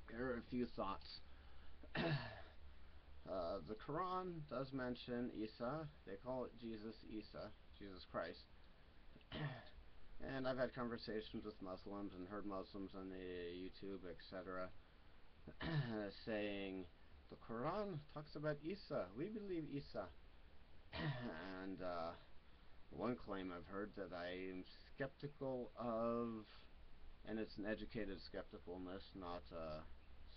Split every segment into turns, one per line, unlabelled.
Here are a few thoughts. The Quran does mention Isa. They call it Jesus Isa, Jesus Christ. And I've had conversations with Muslims and heard Muslims on the YouTube, etc., saying the Quran talks about Isa. We believe Isa. And one claim I've heard that I am skeptical of, and it's an educated skepticalness, not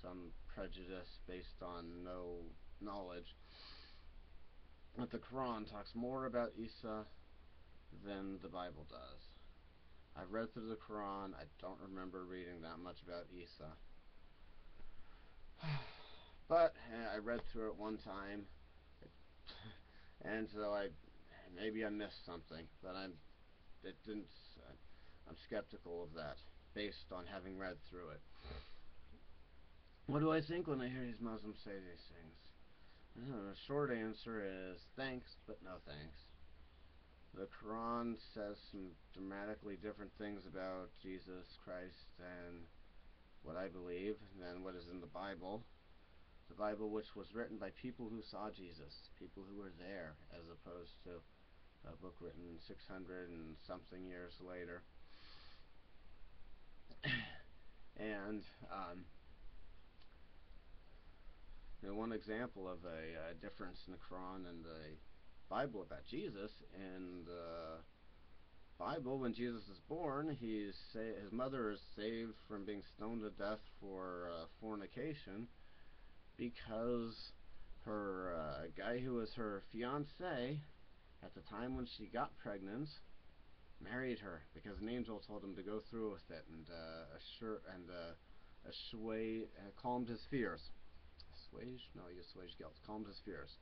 some prejudice based on no knowledge, that the Quran talks more about Isa than the Bible does. I've read through the Quran. I don't remember reading that much about Isa. But I read through it one time, and so maybe I missed something, but I'm skeptical of that based on having read through it. What do I think when I hear these Muslims say these things? The short answer is thanks, but no thanks. The Quran says some dramatically different things about Jesus Christ than what I believe, than what is in the Bible. The Bible, which was written by people who saw Jesus, people who were there, as opposed to a book written 600 and something years later. And one example of a difference in the Quran and the Bible about Jesus: in the Bible, when Jesus is born, his mother is saved from being stoned to death for fornication, because her guy who was her fiancé at the time when she got pregnant married her because an angel told him to go through with it, and calmed his fears. Assuage? No, he assuaged guilt. Calmed his fears.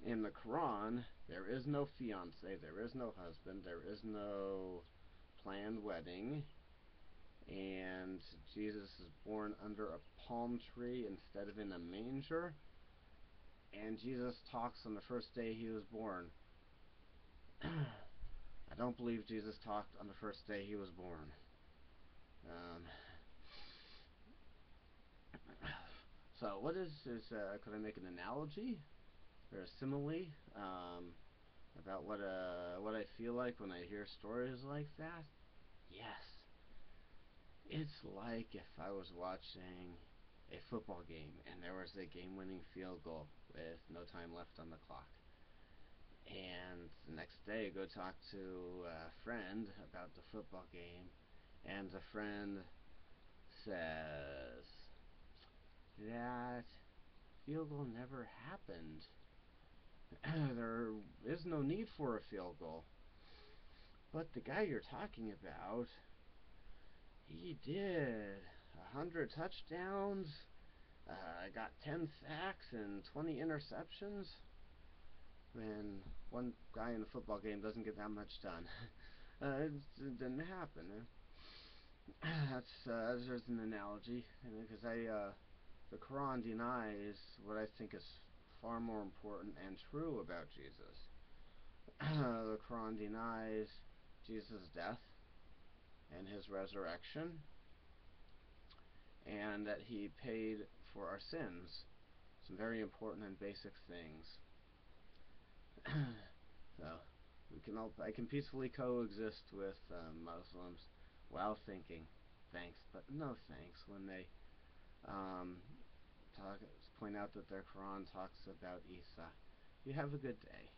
In the Quran, there is no fiancé, there is no husband, there is no planned wedding, and Jesus is born under a palm tree instead of in a manger, and Jesus talks on the first day he was born. I don't believe Jesus talked on the first day he was born. So what could I make an analogy or a simile about what I feel like when I hear stories like that? Yes. It's like if I was watching a football game and there was a game-winning field goal with no time left on the clock, and the next day go talk to a friend about the football game, and the friend says that field goal never happened. There is no need for a field goal. But the guy you're talking about, he did 100 touchdowns, got 10 sacks and 20 interceptions. When one guy in a football game doesn't get that much done. It didn't happen. That's just an analogy, because the Quran denies what I think is far more important and true about Jesus. The Quran denies Jesus' death and his resurrection, and that he paid for our sins. Some very important and basic things. So I can peacefully coexist with Muslims while thinking thanks, but no thanks when they point out that their Quran talks about Isa. You have a good day.